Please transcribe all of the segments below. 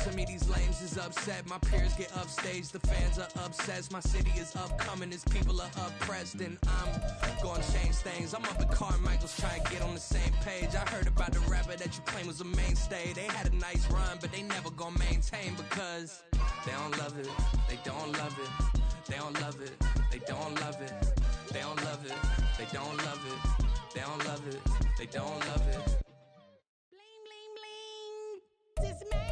to me, these lames is upset. My peers get upstaged, the fans are obsessed. My city is upcoming, as people are oppressed. And I'm gonna change things. I'm up at Carmichael's trying to get on the same page. I heard about the rapper that you claim was a mainstay. They had a nice run, but they never gonna maintain because they don't love it, they don't love it, they don't love it, they don't love it, they don't love it, they don't love it, they don't love it, they don't love it. Bling, bling, bling. This man.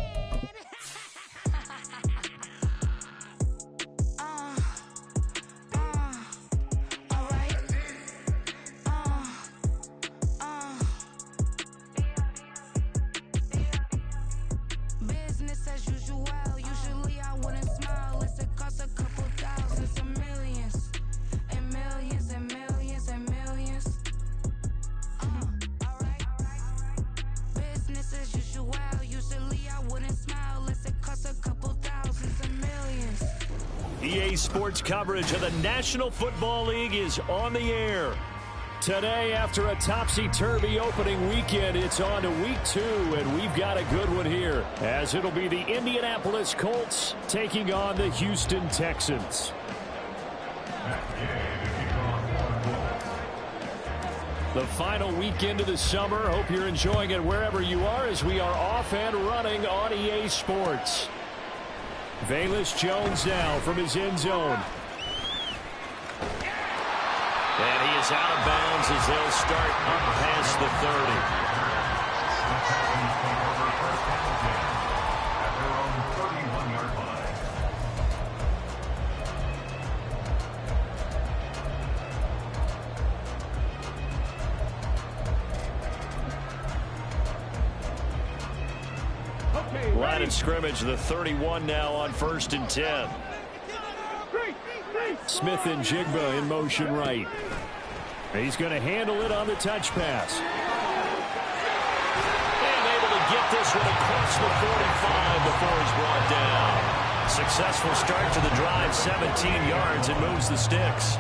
All right. Business as usual. Usually I wouldn't smile. It costs a couple thousands and millions. And millions and millions and millions. Business as usual. Usually I wouldn't smile unless it costs a couple thousands and millions. EA Sports coverage of the National Football League is on the air. Today, after a topsy-turvy opening weekend, it's on to week 2, and we've got a good one here, as it'll be the Indianapolis Colts taking on the Houston Texans. The final weekend of the summer. Hope you're enjoying it wherever you are as we are off and running on EA Sports. Velus Jones now from his end zone. And he is out of bounds as they'll start up past the 30. Line of scrimmage, the 31 now on 1st and 10. Smith and Jigba in motion right. He's going to handle it on the touch pass. And able to get this one across the 45 before he's brought down. Successful start to the drive, 17 yards, and moves the sticks.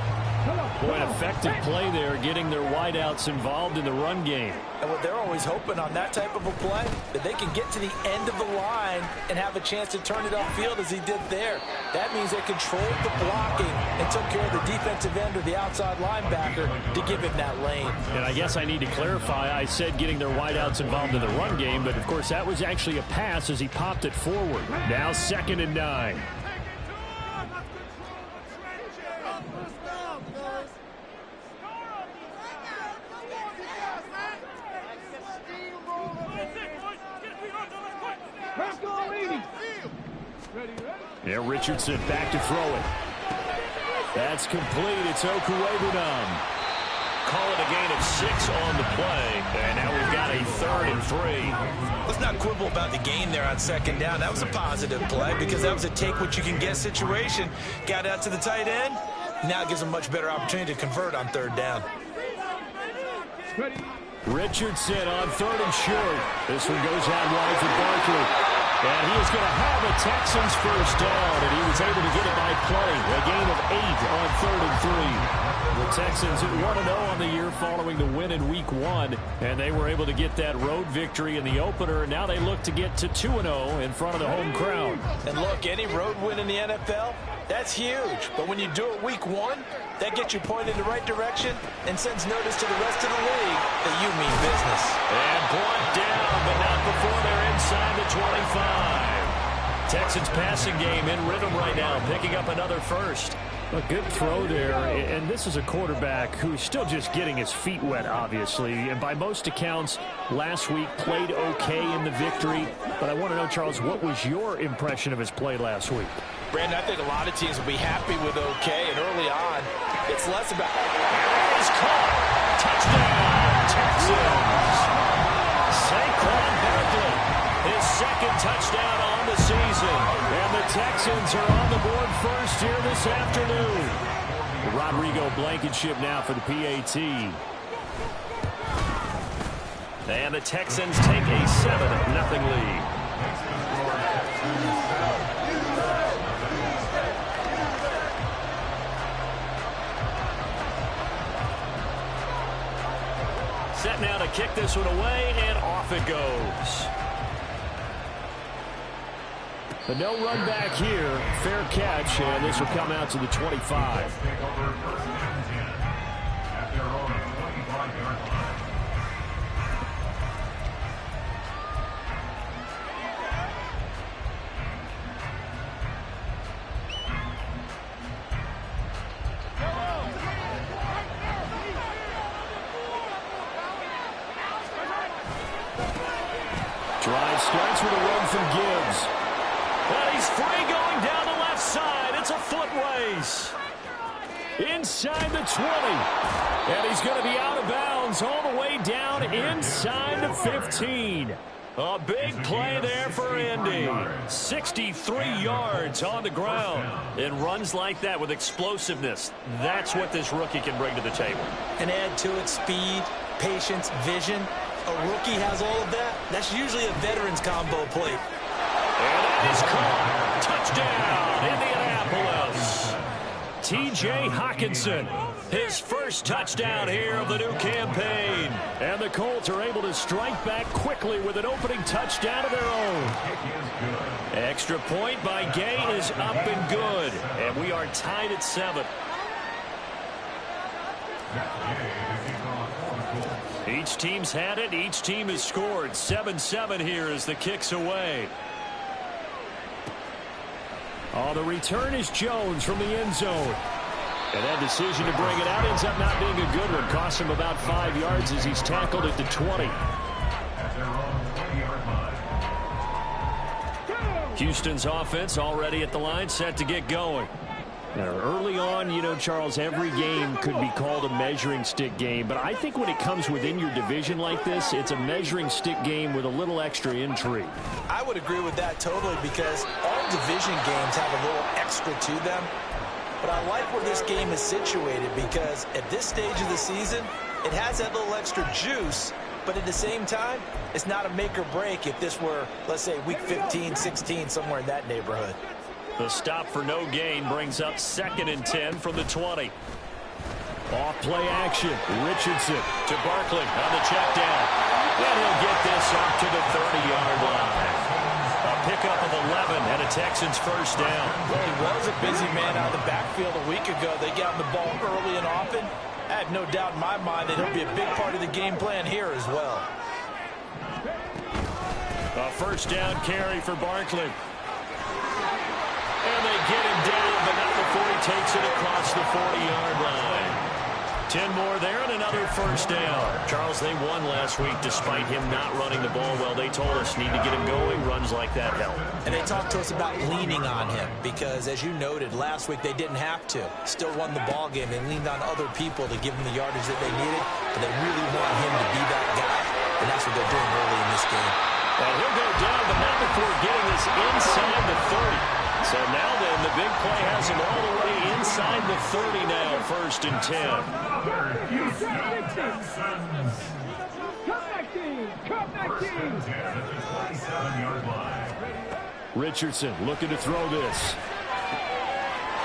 Boy, an effective play there, getting their wideouts involved in the run game. And what they're always hoping on that type of a play, that they can get to the end of the line and have a chance to turn it upfield as he did there. That means they controlled the blocking and took care of the defensive end or the outside linebacker to give him that lane. And I guess I need to clarify, I said getting their wideouts involved in the run game, but of course that was actually a pass as he popped it forward. Now 2nd and 9. Yeah, Richardson back to throw it. That's complete. It's Okuwebunam. Call it a gain of 6 on the play. And now we've got a 3rd and 3. Let's not quibble about the gain there on 2nd down. That was a positive play because that was a take-what-you-can-get situation. Got out to the tight end. Now it gives them a much better opportunity to convert on 3rd down. Richardson on 3rd and short. This one goes out wide for Barkley. And he is going to have a Texans first down, and he was able to get it by plenty. A gain of 8 on 3rd and 3. The Texans 1-0 on the year following the win in Week 1, and they were able to get that road victory in the opener, and now they look to get to 2-0 in front of the home crowd. And look, any road win in the NFL, that's huge. But when you do it Week 1, that gets you pointed in the right direction and sends notice to the rest of the league that you mean business. And brought down, but not before they're inside the 25. Texans passing game in rhythm right now, picking up another first. A good throw there, and this is a quarterback who's still just getting his feet wet, obviously. And by most accounts, last week played okay in the victory. But I want to know, Charles, what was your impression of his play last week? Brandon, I think a lot of teams will be happy with okay, and early on, it's less about... He's caught. Touchdown, Texans. Saquon Barkley, his 2nd touchdown on the season. And the Texans are on the board first here this afternoon. Rodrigo Blankenship now for the PAT. And the Texans take a 7-0 lead. Set now to kick this one away, and off it goes. But no run back here. Fair catch, and this will come out to the 25. Drive starts with a run from Gibbs. And he's free going down the left side. It's a foot race. Inside the 20. And he's going to be out of bounds all the way down inside the 15. A big play there for Indy. 63 yards on the ground. And runs like that with explosiveness. That's what this rookie can bring to the table. And add to it speed, patience, vision. A rookie has all of that. That's usually a veteran's combo plate. And that is caught. Touchdown, Indianapolis. T.J. Hockenson, his first touchdown here of the new campaign. And the Colts are able to strike back quickly with an opening touchdown of their own. Extra point by Gay is up and good. And we are tied at 7. Each team's had it. Each team has scored. 7-7 here as the kick's away. Oh, the return is Jones from the end zone. And that decision to bring it out ends up not being a good one. Costs him about 5 yards as he's tackled at the 20. Houston's offense already at the line, set to get going. Now, early on, you know, Charles, every game could be called a measuring stick game. But I think when it comes within your division like this, it's a measuring stick game with a little extra intrigue. I would agree with that totally because all division games have a little extra to them. But I like where this game is situated because at this stage of the season, it has that little extra juice. But at the same time, it's not a make or break if this were, let's say, week 15, 16, somewhere in that neighborhood. The stop for no gain brings up 2nd and 10 from the 20. Off play action. Richardson to Barkley on the check down. And he'll get this up to the 30-yard line. A pickup of 11 and a Texans first down. Well, he was a busy man out of the backfield a week ago. They got him the ball early and often. I have no doubt in my mind that he'll be a big part of the game plan here as well. A first down carry for Barkley. And they get him down, but not before he takes it across the 40-yard line. 10 more there and another first down. Charles, they won last week despite him not running the ball well. They told us need to get him going. Runs like that help. And they talked to us about leaning on him because, as you noted, last week they didn't have to. Still won the ball game. They leaned on other people to give them the yardage that they needed, but they really want him to be that guy, and that's what they're doing early in this game. And he'll go down, but not before getting this inside the 30. So now then, the big play has him all the way inside the 30 now, 1st and 10. Richardson looking to throw this.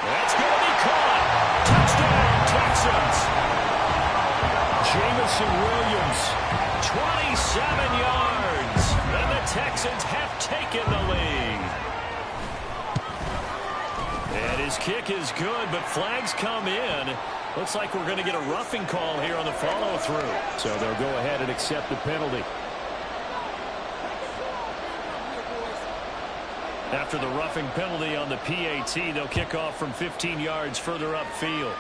That's going to be caught. Touchdown, Texans. Jamison Williams, 27 yards. And the Texans have taken the lead. And his kick is good, but flags come in. Looks like we're going to get a roughing call here on the follow-through. So they'll go ahead and accept the penalty. After the roughing penalty on the PAT, they'll kick off from 15 yards further upfield.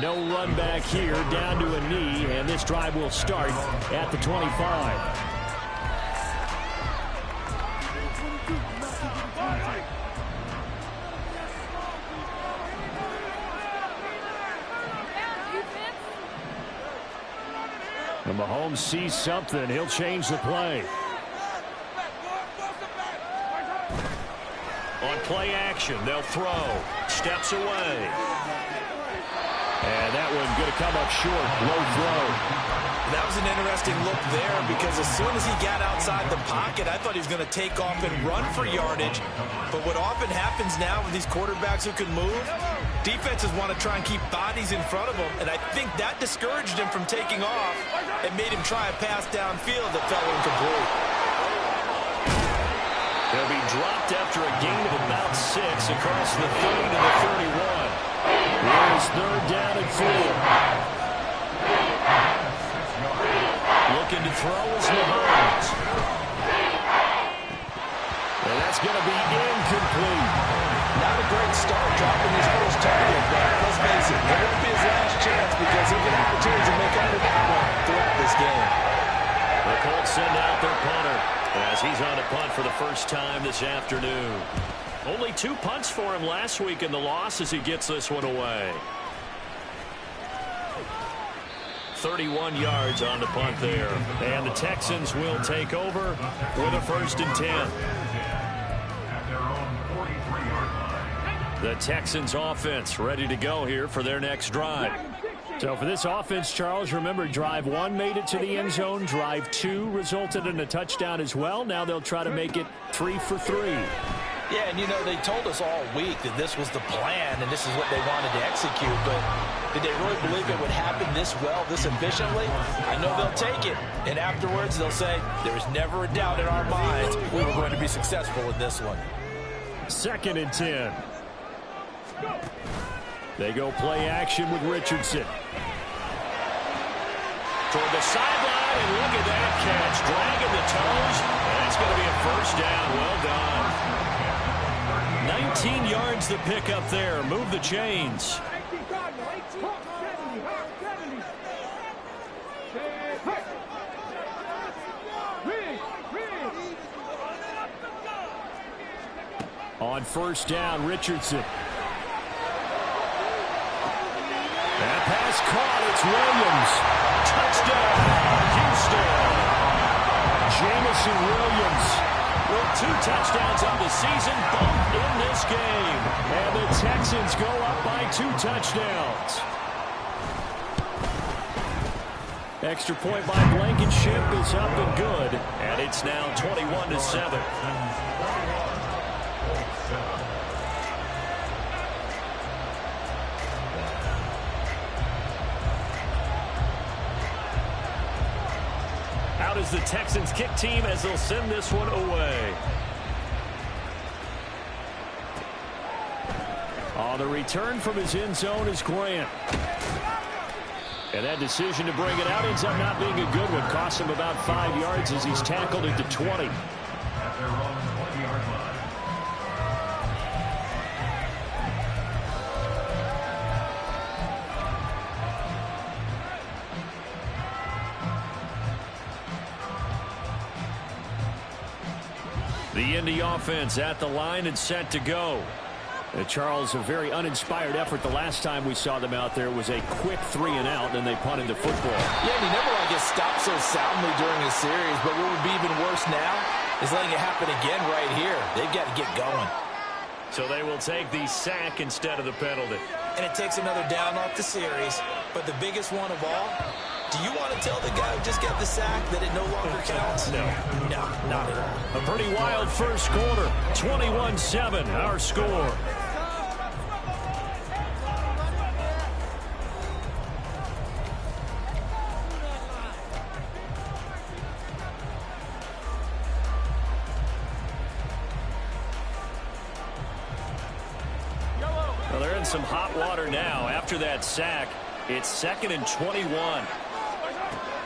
No run back here, down to a knee, and this drive will start at the 25. And Mahomes sees something. He'll change the play. On play action, they'll throw. Steps away. And that one going to come up short. Low throw. That was an interesting look there because as soon as he got outside the pocket, I thought he was going to take off and run for yardage. But what often happens now with these quarterbacks who can move, defenses want to try and keep bodies in front of them. And I think that discouraged him from taking off and made him try a pass downfield that fell incomplete. across the 30 to the 31. Here's third down and 4. Looking to throw is Mahomes. And that's going to be incomplete. Not a great start dropping his first target, but let's face it, it won't be his last chance because he'll get opportunities to make up for that one throughout this game. The Colts send out their punter as he's on a punt for the first time this afternoon. Only 2 punts for him last week in the loss as he gets this one away. 31 yards on the punt there. And the Texans will take over with a 1st and 10. The Texans offense ready to go here for their next drive. So for this offense, Charles, remember drive 1 made it to the end zone. Drive 2 resulted in a touchdown as well. Now they'll try to make it 3 for 3. Yeah, and you know, they told us all week that this was the plan and this is what they wanted to execute, but did they really believe it would happen this well, this efficiently? I know they'll take it, and afterwards they'll say, there was never a doubt in our minds we were going to be successful in this one. 2nd and 10. They go play action with Richardson. Toward the sideline, and look at that catch. Dragging the toes, and that's going to be a 1st down. Well done. 19 yards to pick up there. Move the chains. On 1st down, Richardson. That pass caught. It's Williams. Touchdown, Houston. Jameson Williams with 2 touchdowns on the season, both in this game. And the Texans go up by 2 touchdowns. Extra point by Blankenship is up and good. And it's now 21-7. Out is the Texans kick team as they'll send this one away. On the return from his end zone is Grant. And that decision to bring it out ends up not being a good one. Costs him about 5 yards as he's tackled at the 20. The Indy offense at the line and set to go. Charles, a very uninspired effort the last time we saw them out there was a quick 3-and-out, and they punted the football. Yeah, and he never like gets stopped so soundly during a series, but what would be even worse now is letting it happen again right here. They've got to get going. So they will take the sack instead of the penalty. And it takes another down off the series, but the biggest one of all, do you want to tell the guy who just got the sack that it no longer counts? No. No, not at all. A pretty wild first quarter. 21-7, our score. Well, they're in some hot water now. After that sack, it's 2nd and 21.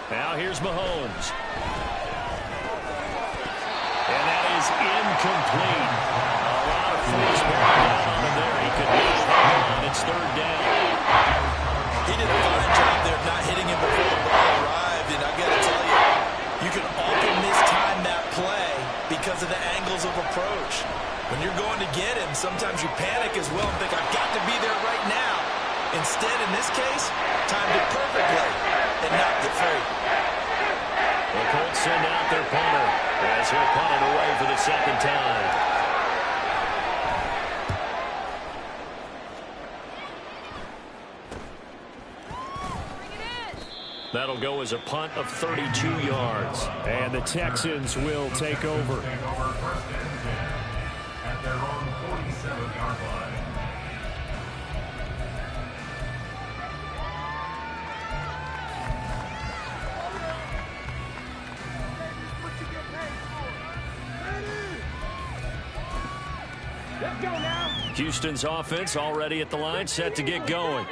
Now here's Mahomes. And that is incomplete. A lot of force bearing down on him there. He could not hang on. It's 3rd down. He did a fine job there of not hitting him before the ball arrived, and I got to tell you, you can often mistime that play because of the angles of approach. When you're going to get him, sometimes you panic as well and think, I've got to be there right now. Instead, in this case, timed it perfectly and knocked it free. The Colts send out their punter as he'll punt it away for the 2nd time. That'll go as a punt of 32 yards. And the Texans will take over. At their own 47-yard line. Let's go now. Houston's offense already at the line, set to get going.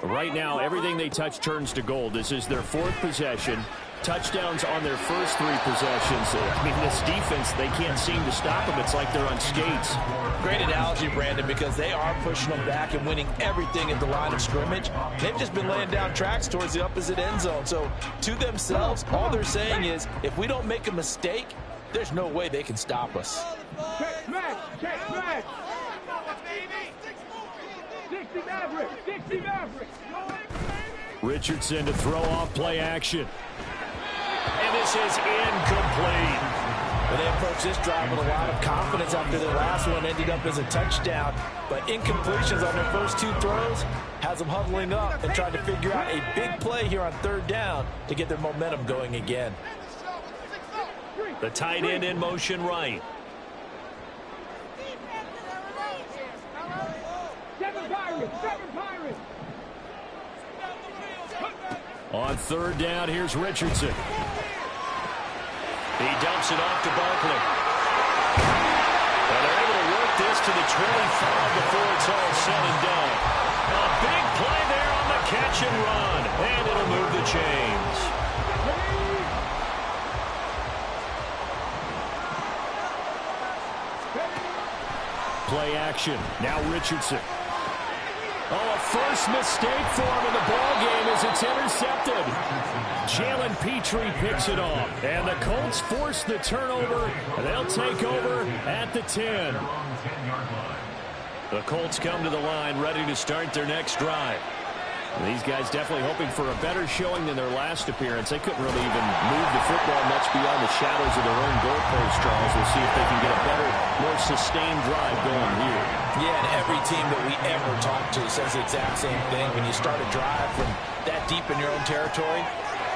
Right now, everything they touch turns to gold. This is their 4th possession. Touchdowns on their first 3 possessions. I mean, this defense, they can't seem to stop them. It's like they're on skates. Great analogy, Brandon, because they are pushing them back and winning everything at the line of scrimmage. They've just been laying down tracks towards the opposite end zone. So to themselves, all they're saying is, if we don't make a mistake, there's no way they can stop us. Check smash! Check smash! Dixie Maverick! Dixie Maverick! Richardson to throw off play action. And this is incomplete. Well, they approached this drive with a lot of confidence after their last one ended up as a touchdown. But incompletions on their first 2 throws has them huddling up and trying to figure out a big play here on 3rd down to get their momentum going again. The tight end in motion right. 7 Pirates! 7 Pirates! On 3rd down, here's Richardson. He dumps it off to Barkley. And they're able to work this to the 25 before it's all said and done. A big play there on the catch and run. And it'll move the chains. Play action. Now Richardson. Oh, a first mistake for him in the ball game as it's intercepted. Jalen Petrie picks it off. And the Colts force the turnover. They'll take over at the 10. The Colts come to the line ready to start their next drive. These guys definitely hoping for a better showing than their last appearance. They couldn't really even move the football much beyond the shadows of their own goalpost, Charles. We'll see if they can get a better, more sustained drive going here. Yeah, and every team that we ever talk to says the exact same thing. When you start a drive from that deep in your own territory,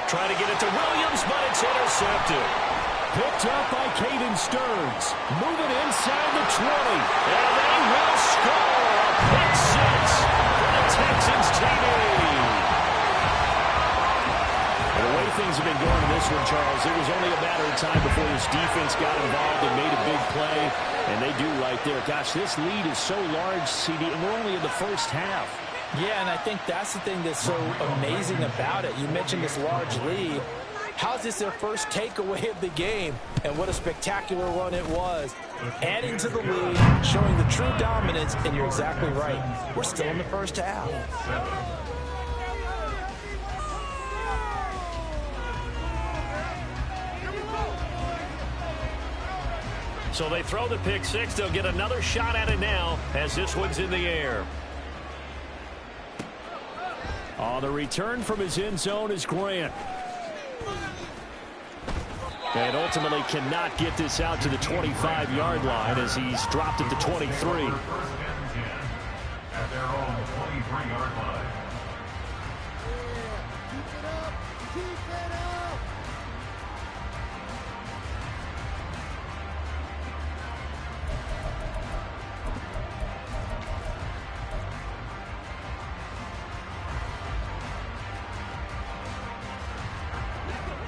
try to get it to Williams, but it's intercepted. Picked up by Caden Stearns. Moving inside the 20. And they will score a pick 6 for the Texans TD. And the way things have been going in this one, Charles, it was only a matter of time before this defense got involved and made a big play. And they do right there. Gosh, this lead is so large, CD, and we're only in the first half. Yeah, and I think that's the thing that's so amazing about it. You mentioned this large lead. How's this their first takeaway of the game? And what a spectacular run it was. Adding to the lead, showing the true dominance, and you're exactly right. We're still in the first half. So they throw the pick 6. They'll get another shot at it now as this one's in the air. The return from his end zone is Grant. And ultimately cannot get this out to the 25-yard line as he's dropped at the 23. At their own 23-yard line.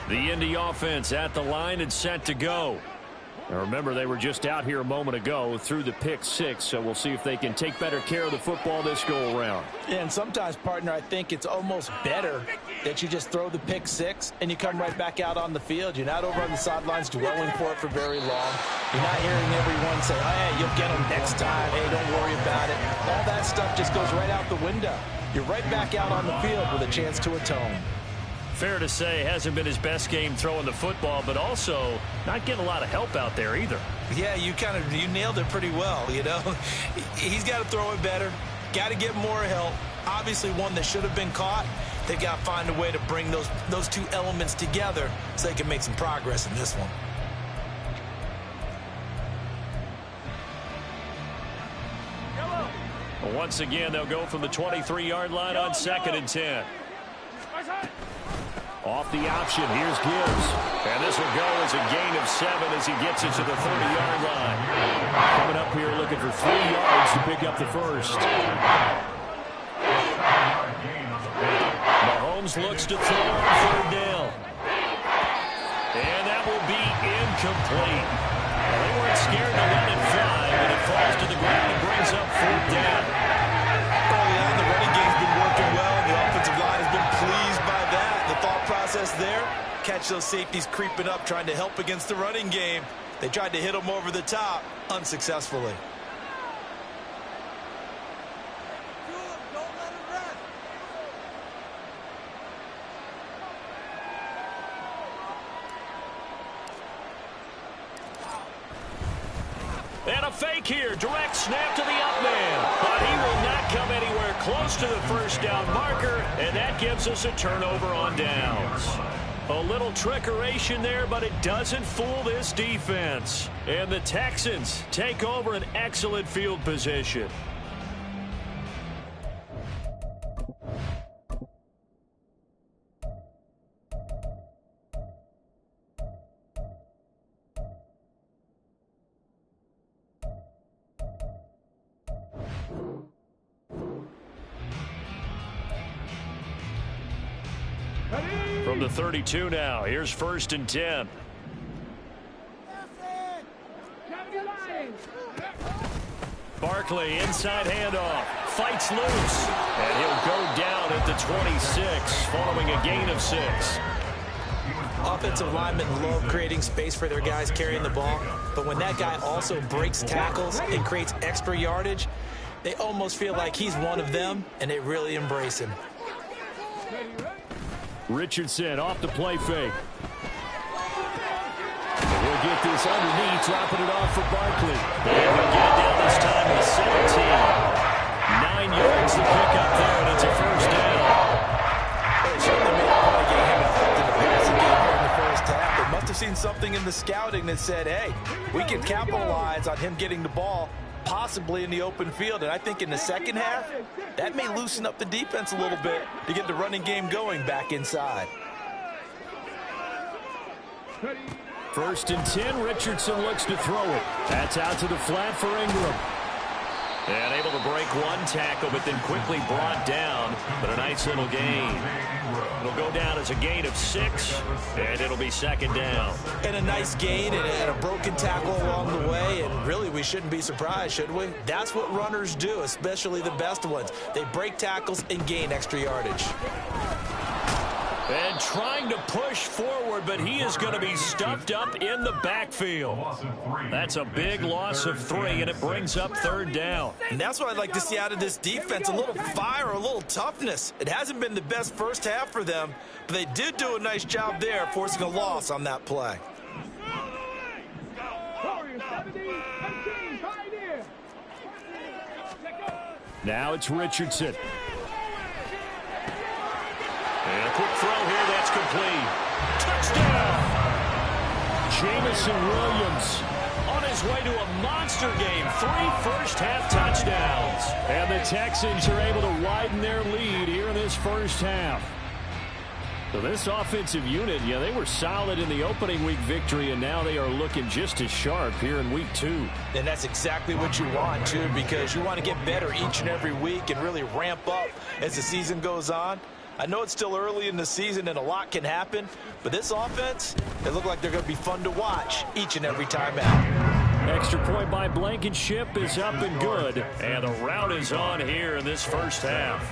The Indy offense at the line and set to go. Now remember, they were just out here a moment ago through the pick 6, so we'll see if they can take better care of the football this go-around. And sometimes, partner, I think it's almost better that you just throw the pick 6 and you come right back out on the field. You're not over on the sidelines dwelling for it for very long. You're not hearing everyone say, oh, hey, you'll get them next time. Hey, don't worry about it. All that stuff just goes right out the window. You're right back out on the field with a chance to atone. Fair to say, hasn't been his best game throwing the football, but also not getting a lot of help out there either. Yeah, you nailed it pretty well, you know. He's got to throw it better, got to get more help. Obviously one that should have been caught. They've got to find a way to bring those two elements together so they can make some progress in this one. Well, once again, they'll go from the 23-yard line on 2nd and 10. Off the option, here's Gibbs. And this will go as a gain of 7 as he gets it to the 30-yard line. Coming up here looking for 3 yards to pick up the first. Mahomes looks to throw on 3rd down. And that will be incomplete. Well, they weren't scared to let it fly, but it falls to the ground and brings up 4th catch those safeties creeping up, trying to help against the running game. They tried to hit him over the top, unsuccessfully. And a fake here. Direct snap to the up man. But he will not come anywhere close to the first down marker, and that gives us a turnover on downs. A little trickeration there, but it doesn't fool this defense. And the Texans take over an excellent field position. From the 32 now, here's 1st and 10. Barkley, inside handoff, fights loose, and he'll go down at the 26, following a gain of 6. Offensive linemen love creating space for their guys carrying the ball, but when that guy also breaks tackles and creates extra yardage, they almost feel like he's one of them, and they really embrace him. Richardson off the play fake. He'll get this underneath, dropping it off for Barkley. And he'll get it down this time at 17. 9 yards to pick up there, and it's a first down. They certainly made a point of getting him involved in the passing game here in the first half. They must have seen something in the scouting that said, hey, we can capitalize on him getting the ball, possibly in the open field. And I think in the second half, that may loosen up the defense a little bit to get the running game going back inside. 1st and 10, Richardson looks to throw it. That's out to the flat for Ingram. And able to break one tackle, but then quickly brought down. But a nice little gain. It'll go down as a gain of 6, and it'll be 2nd down. And a nice gain and a broken tackle along the way, and really we shouldn't be surprised, should we? That's what runners do, especially the best ones. They break tackles and gain extra yardage. And trying to push forward, but he is going to be stuffed up in the backfield. That's a big loss of 3, and it brings up 3rd down. And that's what I'd like to see out of this defense, a little fire, a little toughness. It hasn't been the best first half for them, but they did do a nice job there, forcing a loss on that play. Now it's Richardson. And a quick throw here, that's complete. Touchdown! Jameson Williams on his way to a monster game. 3 first-half touchdowns. And the Texans are able to widen their lead here in this first half. So this offensive unit, yeah, they were solid in the opening week victory, and now they are looking just as sharp here in week 2. And that's exactly what you want, too, because you want to get better each and every week and really ramp up as the season goes on. I know it's still early in the season and a lot can happen, but this offense, they look like they're going to be fun to watch each and every time out. Extra point by Blankenship is up and good, and the route is on here in this first half.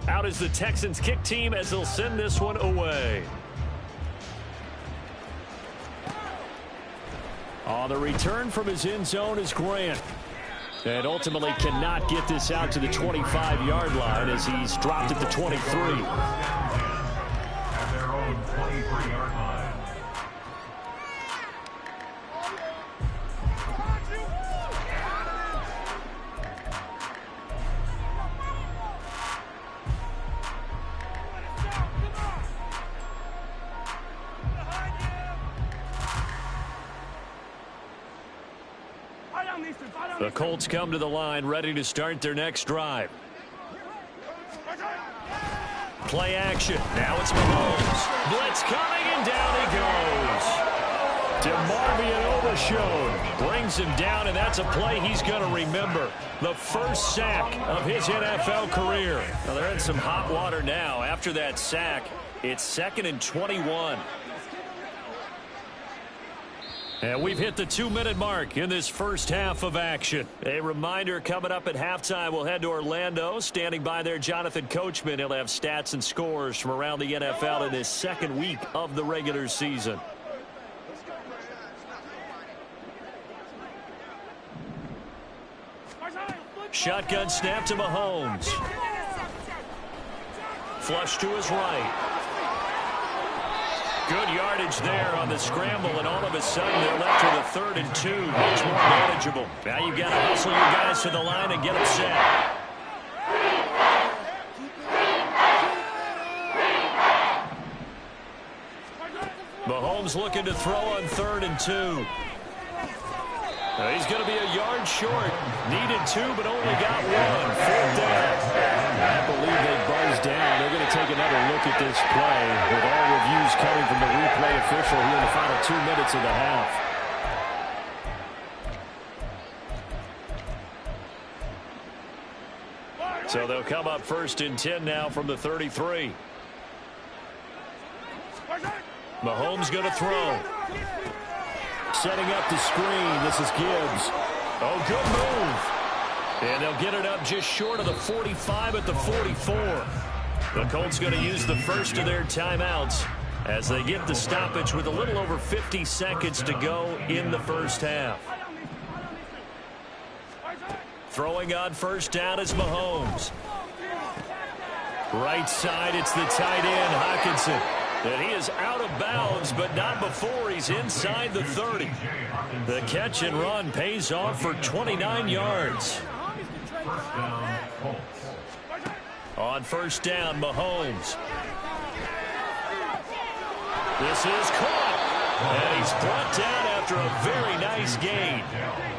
Out is the Texans kick team as they'll send this one away. On the return from his end zone is Grant. And ultimately cannot get this out to the 25-yard line as he's dropped at the 23. At their own 23-yard line. The Colts come to the line, ready to start their next drive. Play action. Now it's Mahomes. Blitz coming, and down he goes. DeMarvion Overshown brings him down, and that's a play he's going to remember. The first sack of his NFL career. Well, they're in some hot water now. After that sack, it's 2nd and 21. And we've hit the 2-minute mark in this first half of action. A reminder, coming up at halftime, we'll head to Orlando. Standing by there, Jonathan Coachman. He'll have stats and scores from around the NFL in this second week of the regular season. Shotgun snap to Mahomes. Flush to his right. Good yardage there on the scramble, and all of a sudden they're left with a 3rd and 2. Much more manageable. Now you've got to hustle your guys to the line and get them set. Mahomes looking to throw on 3rd and 2. He's going to be a yard short. Needed 2, but only got 1. 4th down. I believe they buzzed down. They're going to take another look at this play with all reviews coming from the replay official here in the final 2 minutes of the half. So they'll come up 1st and 10 now from the 33. Mahomes going to throw. Setting up the screen. This is Gibbs. Oh, good move. And they'll get it up just short of the 45 at the 44. The Colts going to use the first of their timeouts as they get the stoppage with a little over 50 seconds to go in the first half. Throwing on 1st down is Mahomes. Right side, it's the tight end, Hockenson. And he is out of bounds, but not before he's inside the 30. The catch and run pays off for 29 yards. On 1st down, Mahomes. This is caught. And he's brought down after a very nice gain.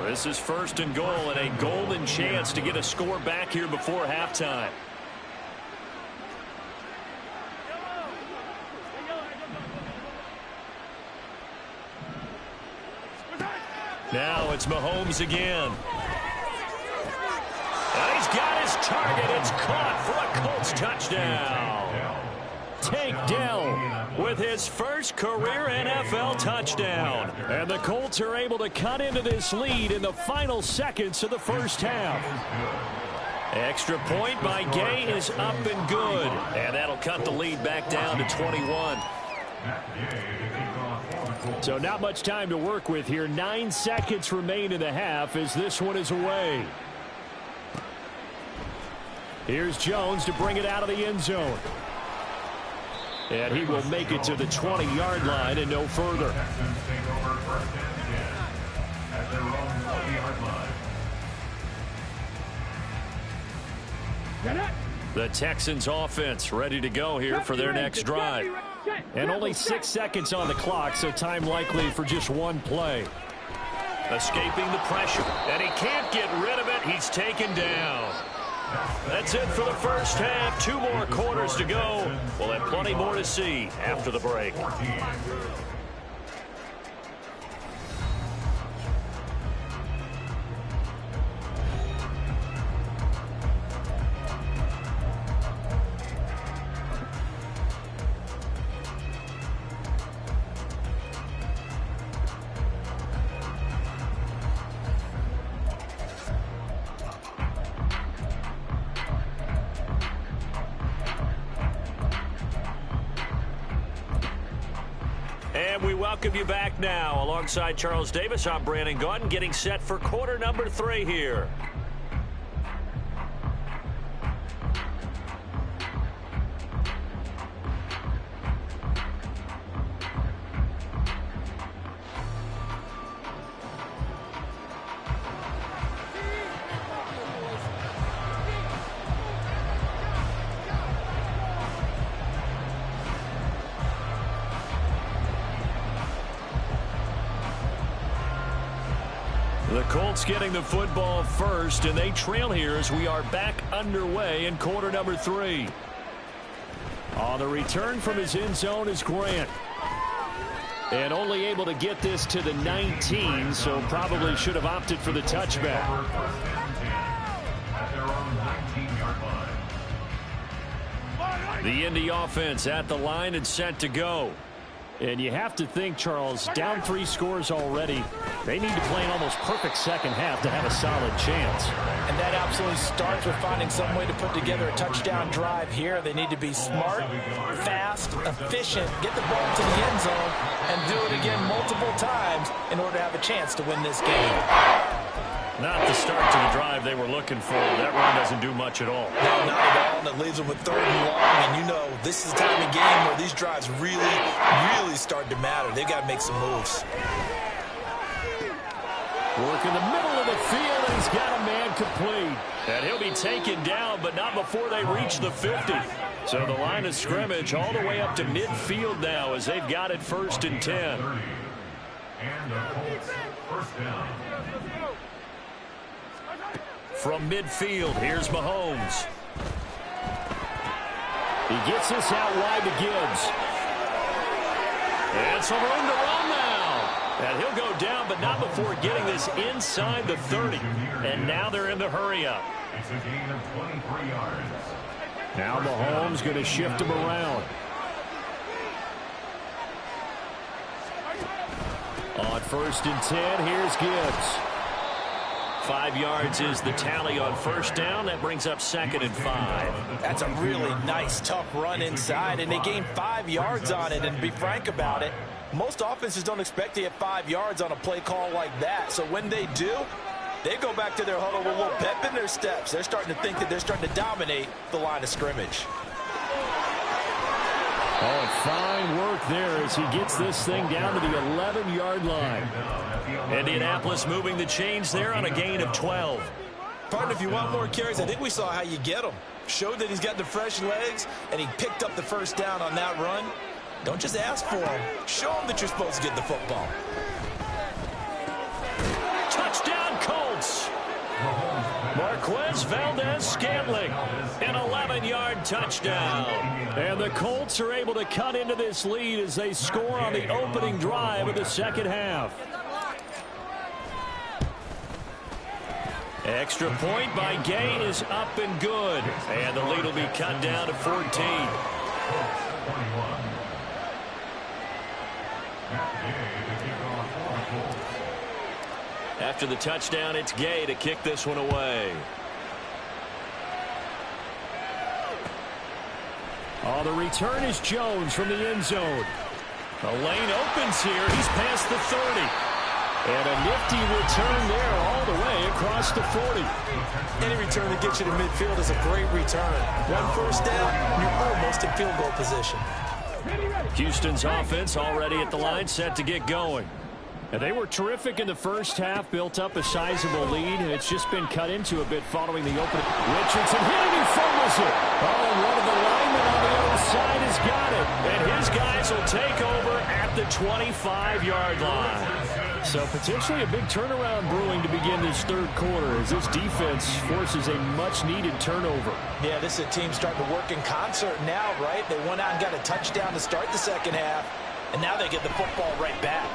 This is 1st and goal and a golden chance to get a score back here before halftime. Now it's Mahomes again. And he's got his target. It's caught for a Colts touchdown. Tank Dell with his first career NFL touchdown. And the Colts are able to cut into this lead in the final seconds of the first half. Extra point by Gay is up and good. And that'll cut the lead back down to 21. So not much time to work with here. 9 seconds remain in the half as this one is away. Here's Jones to bring it out of the end zone. And he will make it to the 20-yard line and no further. The Texans offense ready to go here for their next drive. And only 6 seconds on the clock, so time likely for just one play. Escaping the pressure, and he can't get rid of it. He's taken down. That's it for the first half. 2 more quarters to go. We'll have plenty more to see after the break. And we welcome you back now. Alongside Charles Davis, I'm Brandon Gaudin, getting set for quarter number 3 here. The Colts getting the football first, and they trail here as we are back underway in quarter number 3. On the return from his end zone is Grant. And only able to get this to the 19, so probably should have opted for the touchback. At their own 19-yard line. The Indy offense at the line and set to go. And you have to think, Charles, down 3 scores already. They need to play an almost perfect second half to have a solid chance. And that absolutely starts with finding some way to put together a touchdown drive here. They need to be smart, fast, efficient, get the ball to the end zone, and do it again multiple times in order to have a chance to win this game. Not the start to the drive they were looking for. That run doesn't do much at all. No, not at all, and it leaves them with 3rd and long. And you know, this is the time of game where these drives really start to matter. They've got to make some moves. Work in the middle of the field, and he's got a man complete. And he'll be taken down, but not before they reach the 50. So the line of scrimmage all the way up to midfield now as they've got it 1st and 10. And the Colts, first down. From midfield, here's Mahomes. He gets this out wide to Gibbs. And some room to run now. And he'll go down, but not before getting this inside the 30. And now they're in the hurry-up. It's a gain of 23 yards. Now Mahomes going to shift him around. On 1st and 10, here's Gibbs. 5 yards is the tally on 1st down. That brings up 2nd and 5. That's a really nice, tough run inside, and they gained 5 yards on it. And to be frank about it, most offenses don't expect to get 5 yards on a play call like that. So when they do, they go back to their huddle with a little pep in their steps. They're starting to think that they're starting to dominate the line of scrimmage. Oh, fine work there as he gets this thing down to the 11-yard line. Indianapolis moving the chains there on a gain of 12. Partner, if you want more carries, I think we saw how you get them. Showed that he's got the fresh legs, and he picked up the 1st down on that run. Don't just ask for him. Show him that you're supposed to get the football. Touchdown, Colts. Marquez Valdez-Scantling, an 11-yard touchdown. And the Colts are able to cut into this lead as they score on the opening drive of the second half. Extra point by Gay is up and good. And the lead will be cut down to 14. After the touchdown, it's Gay to kick this one away. Oh, the return is Jones from the end zone. The lane opens here. He's past the 30. And a nifty return there all the way across the 40. Any return that gets you to midfield is a great return. 1 first down, you're almost in field goal position. Houston's offense already at the line, set to get going. And they were terrific in the first half, built up a sizable lead, and it's just been cut into a bit following the opening. Richardson hitting, he fumbles it. Oh, and one of the linemen on the other side has got it. And his guys will take over at the 25-yard line. So potentially a big turnaround brewing to begin this 3rd quarter as this defense forces a much-needed turnover. Yeah, this is a team starting to work in concert now, right? They went out and got a touchdown to start the second half, and now they get the football right back.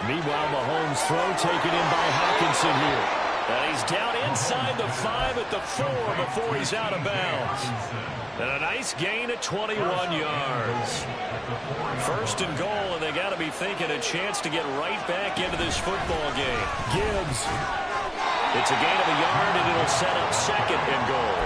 Meanwhile, Mahomes' throw taken in by Hockenson here. And he's down inside the 5 at the 4 before he's out of bounds. And a nice gain at 21 yards. 1st and goal, and they got to be thinking a chance to get right back into this football game. Gibbs. It's a gain of a yard, and it'll set up 2nd and goal.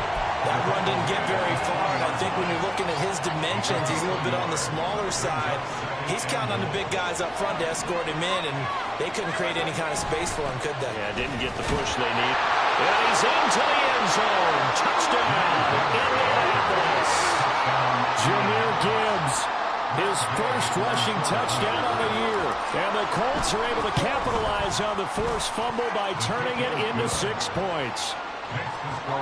That run didn't get very far, and I think when you're looking at his dimensions, he's a little bit on the smaller side. He's counting on the big guys up front to escort him in, and they couldn't create any kind of space for him, could they? Yeah, didn't get the push they need. And he's into the end zone. Touchdown, Indianapolis. Jahmyr Gibbs, his first rushing touchdown on the year. And the Colts are able to capitalize on the forced fumble by turning it into 6 points.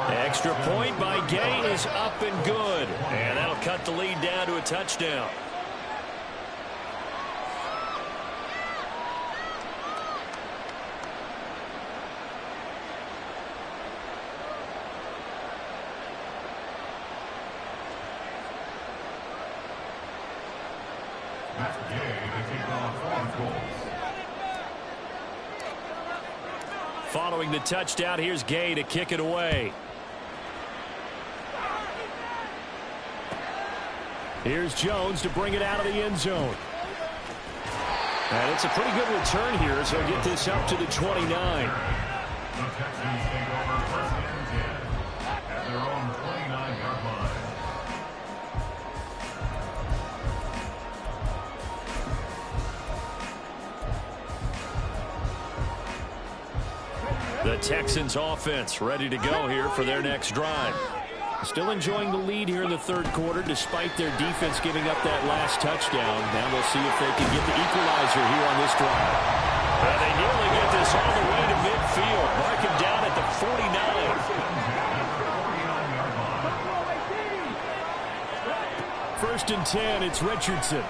Extra point by Gay is up and good. And that'll cut the lead down to a touchdown. Matt Gay to kick off for the Colts. Following the touchdown, here's Gay to kick it away. Here's Jones to bring it out of the end zone. And it's a pretty good return here, so he'll get this up to the 29. The Texans take over first and 10 at their own 29-yard line. The Texans offense ready to go here for their next drive. Still enjoying the lead here in the third quarter despite their defense giving up that last touchdown. Now we'll see if they can get the equalizer here on this drive. They nearly get this all the way to midfield. Mark him down at the 49. First and 10, it's Richardson.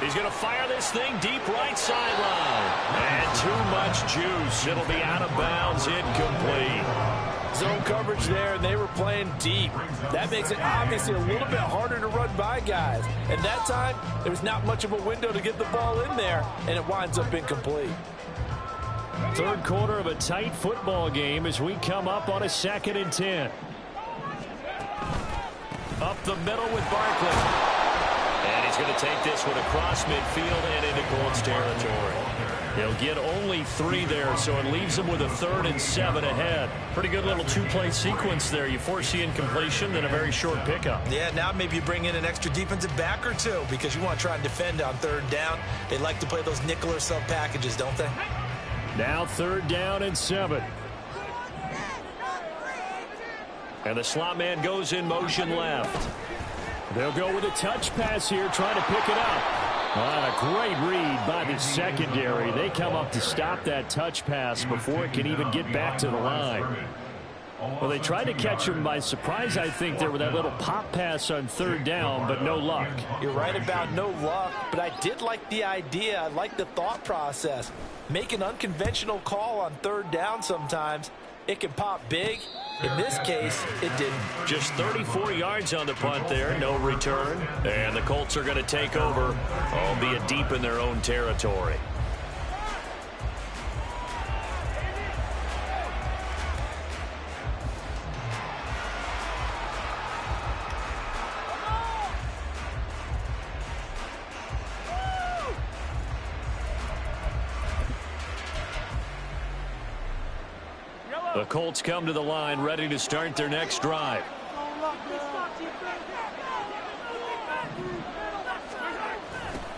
He's going to fire this thing deep right sideline. And too much juice. It'll be out of bounds, incomplete. Zone coverage there, and they were playing deep. That makes it obviously a little bit harder to run by guys. And that time, there was not much of a window to get the ball in there, and it winds up incomplete. Third quarter of a tight football game as we come up on a 2nd and 10. Up the middle with Barkley. And he's going to take this one across midfield and into Colts territory. He'll get only 3 there, so it leaves him with a 3rd and 7 ahead. Pretty good little 2-play sequence there. You force the incompletion, then a very short pickup. Yeah, now maybe you bring in an extra defensive back or two because you want to try and defend on 3rd down. They like to play those nickel or sub packages, don't they? Now 3rd down and 7. And the slot man goes in motion left. They'll go with a touch pass here, trying to pick it up. A great read by the secondary. They come up to stop that touch pass before it can even get back to the line. Well, they tried to catch him by surprise, I think, there with that little pop pass on 3rd down, but no luck. You're right about no luck, but I did like the idea. I like the thought process. Make an unconventional call on 3rd down sometimes. It can pop big. In this case, it didn't. Just 34 yards on the punt there, no return. And the Colts are going to take over, albeit deep in their own territory. The Colts come to the line, ready to start their next drive.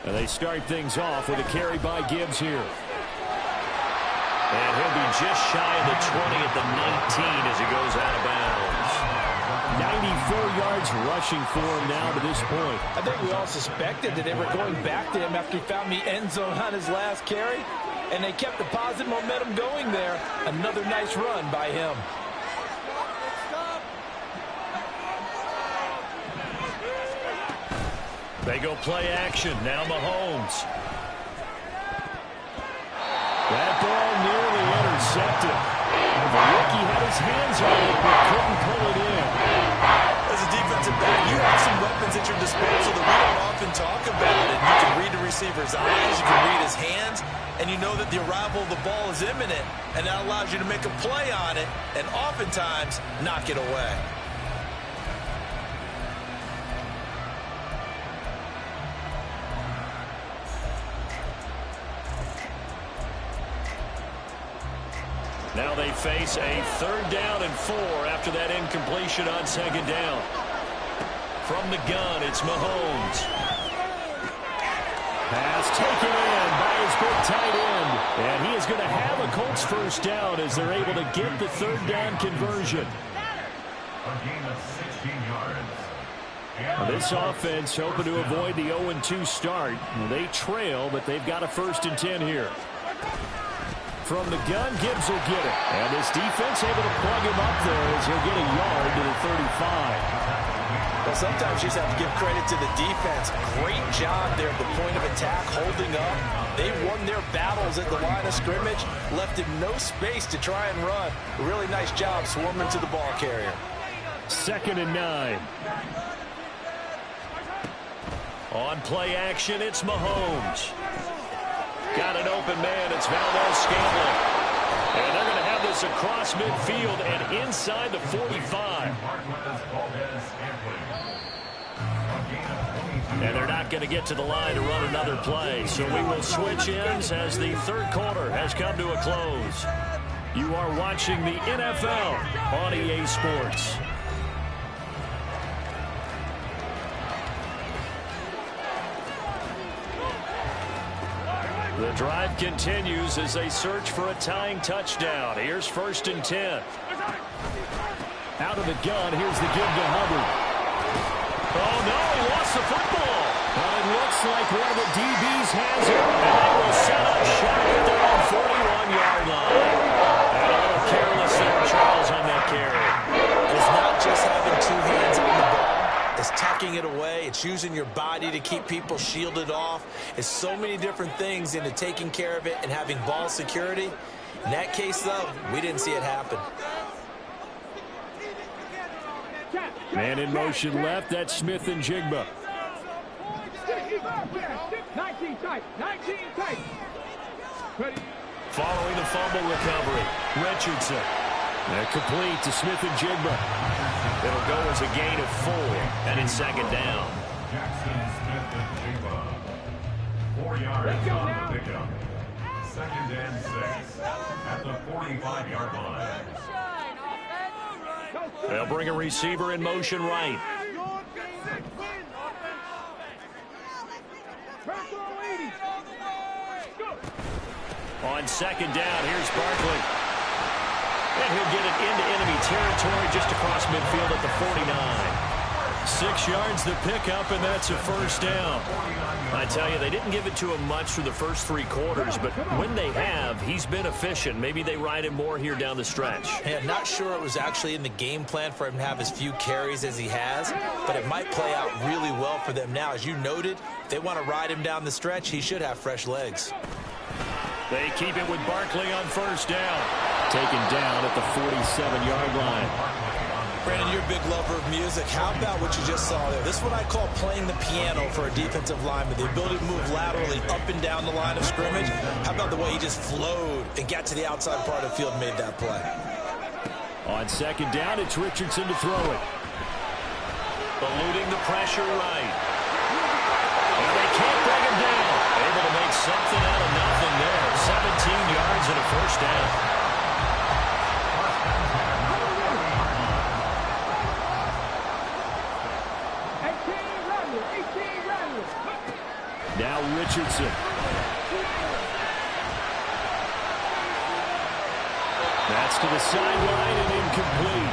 And they start things off with a carry by Gibbs here. And he'll be just shy of the 20 at the 19 as he goes out of bounds. 94 yards rushing for him now to this point. I think we all suspected that they were going back to him after he found the end zone on his last carry. And they kept the positive momentum going there. Another nice run by him. They go play action. Now Mahomes. That ball nearly intercepted. The rookie had his hands on it, but couldn't pull it in. As a defensive back, you have some weapons at your disposal that we don't often talk about. And you can read the receiver's eyes, you can read his hands, and you know that the arrival of the ball is imminent, and that allows you to make a play on it and oftentimes knock it away. Now they face a 3rd down and 4 after that incompletion on 2nd down. From the gun, it's Mahomes. Pass taken in by his big tight end. And he is going to have a Colts 1st down as they're able to get the 3rd down conversion. A gain of 16 yards. This offense hoping to avoid the 0-2 start. They trail, but they've got a 1st and 10 here. From the gun, Gibbs will get it. And this defense able to plug him up there as he'll get a yard to the 35. Well, sometimes you just have to give credit to the defense. Great job there at the point of attack, holding up. They won their battles at the line of scrimmage, left him no space to try and run. A really nice job swarming to the ball carrier. 2nd and 9. On play action, it's Mahomes. Got an open man. It's Valdez-Scantling. And they're going to have this across midfield and inside the 45. And they're not going to get to the line to run another play. So we will switch ends as the third quarter has come to a close. You are watching the NFL on EA Sports. The drive continues as they search for a tying touchdown. Here's 1st and 10. Out of the gun, here's the give to Hubbard. Oh, no, he lost the football. Well, it looks like one of the DBs has it. And they will set up shop at their own 41-yard line. And a little careless there, Charles, on that carry. It's not just having two hands on the ball. It's tucking it away. It's using your body to keep people shielded off. It's so many different things into taking care of it and having ball security. In that case, though, we didn't see it happen. Man in motion left. That's Smith and Jigba. 19 tight. 19 tight. Following the fumble recovery, Richardson. They're complete to Smith and Jigba. It'll go as a gain of 4, and it's 2nd down. Jackson, Smith, and Jigba. 4 yards on the pickup. 2nd and 6 at the 45-yard line. They'll bring a receiver in motion right. On 2nd down, here's Barkley. And he'll get it into enemy territory just across midfield at the 49. 6 yards the pickup, and that's a 1st down. I tell you, they didn't give it to him much through the first 3 quarters, but when they have, he's been efficient. Maybe they ride him more here down the stretch. Hey, I'm not sure it was actually in the game plan for him to have as few carries as he has, but it might play out really well for them now. As you noted, if they want to ride him down the stretch, he should have fresh legs. They keep it with Barkley on 1st down. Taken down at the 47-yard line. Brandon, you're a big lover of music. How about what you just saw there? This is what I call playing the piano for a defensive lineman. The ability to move laterally up and down the line of scrimmage. How about the way he just flowed and got to the outside part of the field and made that play? On 2nd down, it's Richardson to throw it. Eluding the pressure right. And they can't bring him down. Able to make something out of nothing there. 17 yards and a 1st down. Now Richardson. That's to the sideline and incomplete.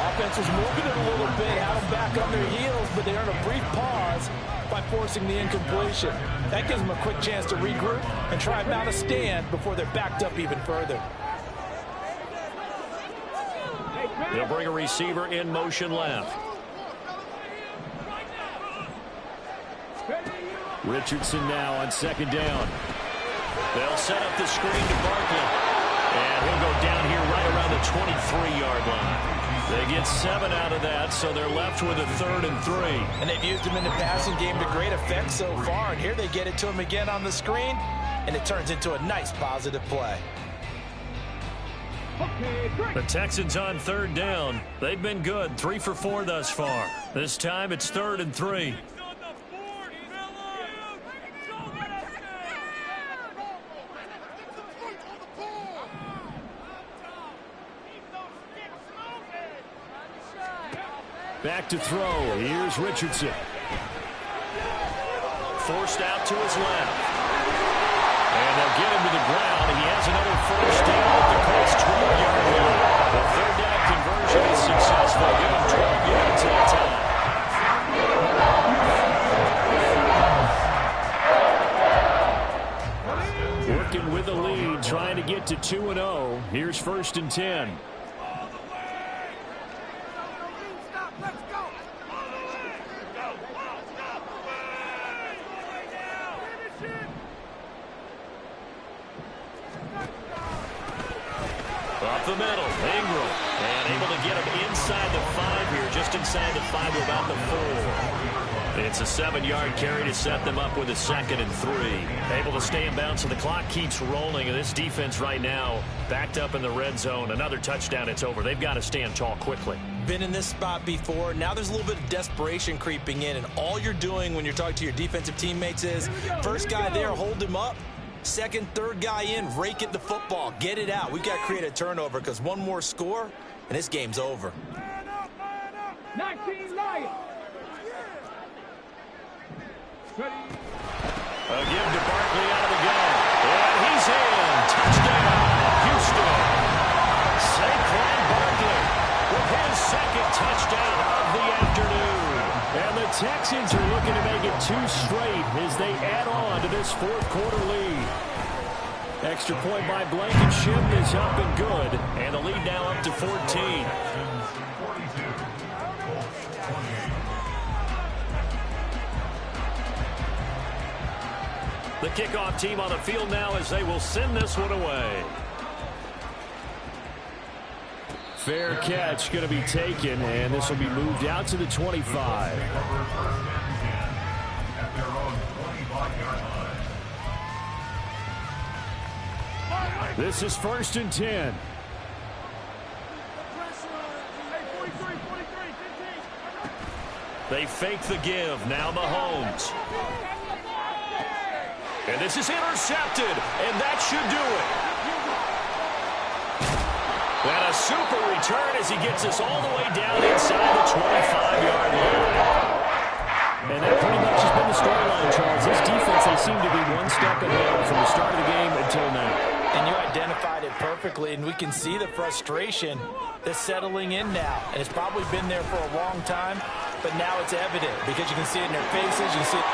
Offense was moving it a little bit, had them back on their heels, but they earned a brief pause by forcing the incompletion. That gives them a quick chance to regroup and try and mount a stand before they're backed up even further. They'll bring a receiver in motion left. Richardson now on 2nd down. They'll set up the screen to Barkley. And he'll go down here right around the 23-yard line. They get 7 out of that, so they're left with a 3rd and 3. And they've used him in the passing game to great effect so far. And here they get it to him again on the screen, and it turns into a nice positive play. The Texans on 3rd down. They've been good, 3 for 4 thus far. This time it's 3rd and 3. Back to throw. Here's Richardson. Forced out to his left. And they'll get him to the ground. He has another 1st down at the Colts 12-yard line. The 3rd down conversion is successful. Give him 12 yards at a time. Working with the lead, trying to get to 2-0. Here's 1st and 10. Up the middle, Ingram. And able to get him inside the 5 here, just inside the 5 to about the 4. It's a 7-yard carry to set them up with a 2nd and 3. Able to stay in bounds, so the clock keeps rolling. And this defense right now backed up in the red zone. Another touchdown, it's over. They've got to stand tall quickly. Been in this spot before. Now there's a little bit of desperation creeping in. And all you're doing when you're talking to your defensive teammates is, first guy there, hold him up. Second, third guy in, rake at the football. Get it out. We've got to create a turnover because one more score, and this game's over. 19 Lions. A give to Barkley out of the gun. And he's in. Touchdown, Houston. Saquon Barkley with his 2nd touchdown of the afternoon. And the Texans are looking to make it 2 straight as they add on to this 4th quarter lead. Extra point by Blankenship is up and good. And the lead now up to 14. The kickoff team on the field now as they will send this one away. Fair catch going to be taken, and this will be moved out to the 25. This is 1st and 10. They fake the give. Now Mahomes. And this is intercepted, and that should do it. And a super return as he gets us all the way down inside the 25-yard line. And that pretty much has been the storyline, Charles. This defense, they seem to be one step ahead from the start of the game until now. And you identified it perfectly, and we can see the frustration that's settling in now. And it's probably been there for a long time, but now it's evident because you can see it in their faces. You can see it.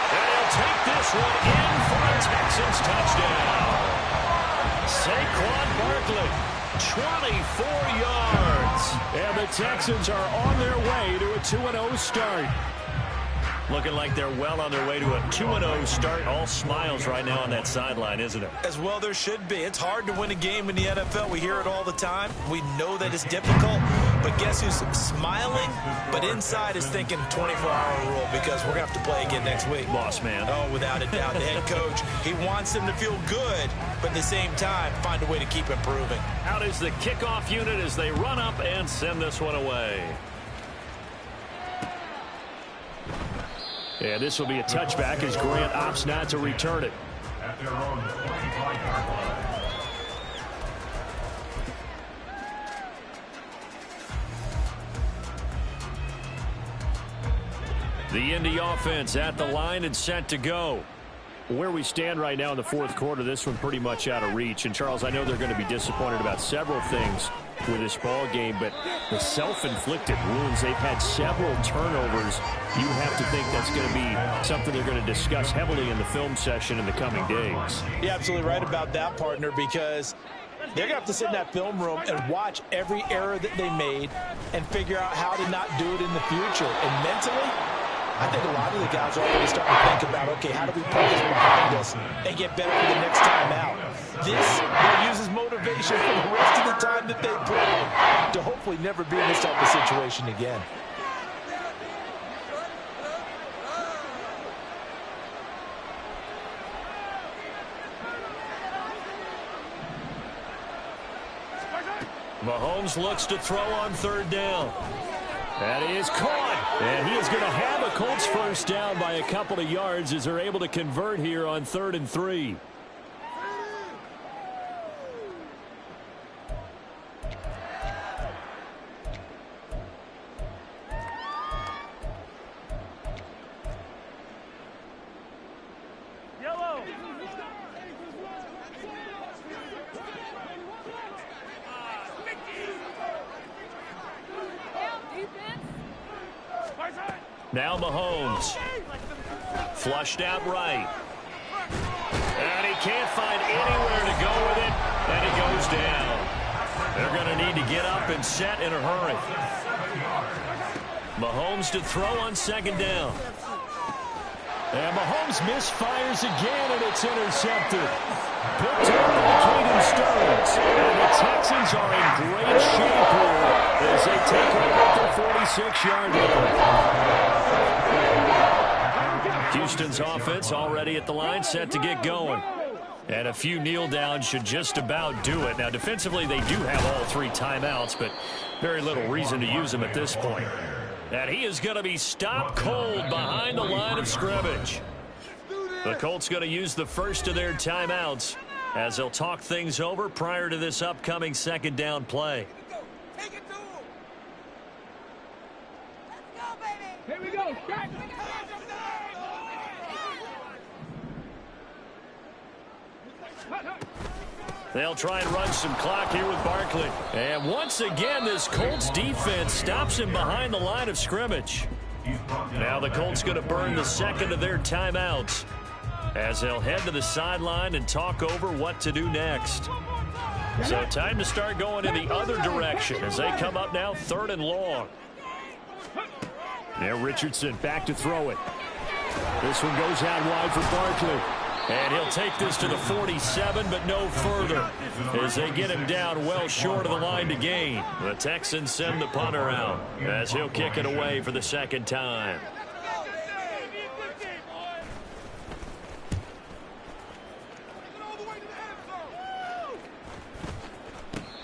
And he'll take this one in for a Texans touchdown. Saquon Barkley, 24 yards. And the Texans are on their way to a 2-0 start. Looking like they're well on their way to a 2-0 start. All smiles right now on that sideline, isn't it? As well there should be. It's hard to win a game in the NFL. We hear it all the time. We know that it's difficult. But guess who's smiling? But inside is thinking 24-hour rule because we're going to have to play again next week. Boss man. Oh, without a doubt. The head coach, he wants them to feel good, but at the same time, find a way to keep improving. Out is the kickoff unit as they run up and send this one away. Yeah, this will be a touchback as Grant opts not to return it. At their own 25-yard line. The Indy offense at the line and set to go. Where we stand right now in the 4th quarter, this one pretty much out of reach. And, Charles, I know they're going to be disappointed about several things with this ball game, but the self-inflicted wounds, they've had several turnovers. You have to think that's going to be something they're going to discuss heavily in the film session in the coming days. You're absolutely right about that, partner, because they're going to have to sit in that film room and watch every error that they made and figure out how to not do it in the future. And mentally, I think a lot of the guys are already starting to think about, okay, how do we put this behind us and get better for the next time out? This will use as motivation for the rest of the time that they play to hopefully never be in this type of situation again. Mahomes looks to throw on 3rd down. That is caught, and he is going to have a Colts first down by a couple of yards as they're able to convert here on 3rd and 3. Now Mahomes. Flushed out right. And he can't find anywhere to go with it, and it goes down. They're going to need to get up and set in a hurry. Mahomes to throw on 2nd down. And Mahomes misfires again, and it's intercepted. Picked up by Caden Stearns. And the Texans are in great shape here as they take over at the 46-yard line. Houston's offense already at the line, set to get going. And a few kneel downs should just about do it. Now, defensively, they do have all 3 timeouts, but very little reason to use them at this point. And he is going to be stopped cold behind the line of scrimmage. The Colts going to use the first of their timeouts as they'll talk things over prior to this upcoming second down play. Take it to him. Let's go, baby. Here we go. Strike. They'll try and run some clock here with Barkley. And once again, this Colts defense stops him behind the line of scrimmage. Now the Colts going to burn the second of their timeouts as they'll head to the sideline and talk over what to do next. So time to start going in the other direction as they come up now 3rd and long. Now Richardson back to throw it. This one goes out wide for Barkley. And he'll take this to the 47, but no further as they get him down well short of the line to gain. The Texans send the punter out as he'll kick it away for the second time.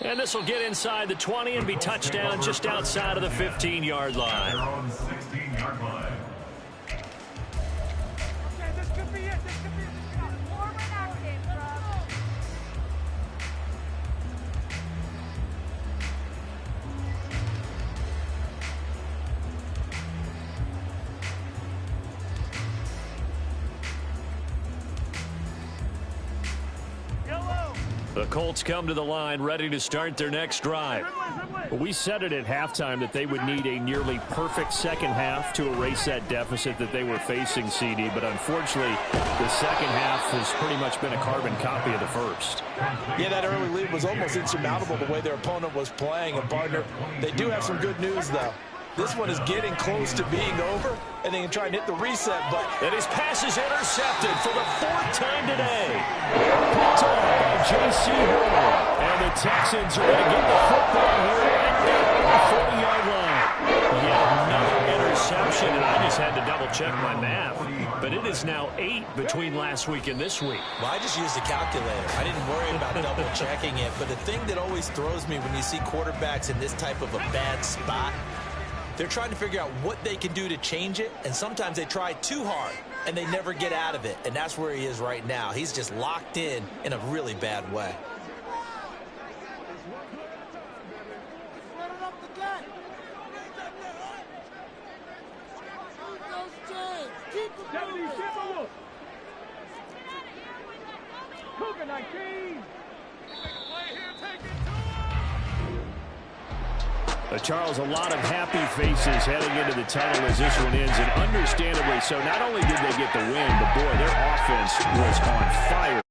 And this will get inside the 20 and be touchdown just outside of the 15-yard line. The Colts come to the line ready to start their next drive. We said it at halftime that they would need a nearly perfect second half to erase that deficit that they were facing, CD, but unfortunately the second half has pretty much been a carbon copy of the first. Yeah, that early lead was almost insurmountable the way their opponent was playing. And partner, they do have some good news though. This one is getting close to being over, and they can try and hit the reset button. And his pass is intercepted for the 4th time today. Picked up by J.C. Horn. And the Texans are going to get the football here and down the 40-yard line. Yet another interception, and I just had to double-check my math. But it is now 8 between last week and this week. Well, I just used the calculator. I didn't worry about double-checking it. But the thing that always throws me when you see quarterbacks in this type of a bad spot, they're trying to figure out what they can do to change it, and sometimes they try too hard, and they never get out of it, and that's where he is right now. He's just locked in a really bad way. Cougar 19. Charles, a lot of happy faces heading into the tunnel as this one ends, and understandably so. Not only did they get the win, but boy, their offense was on fire.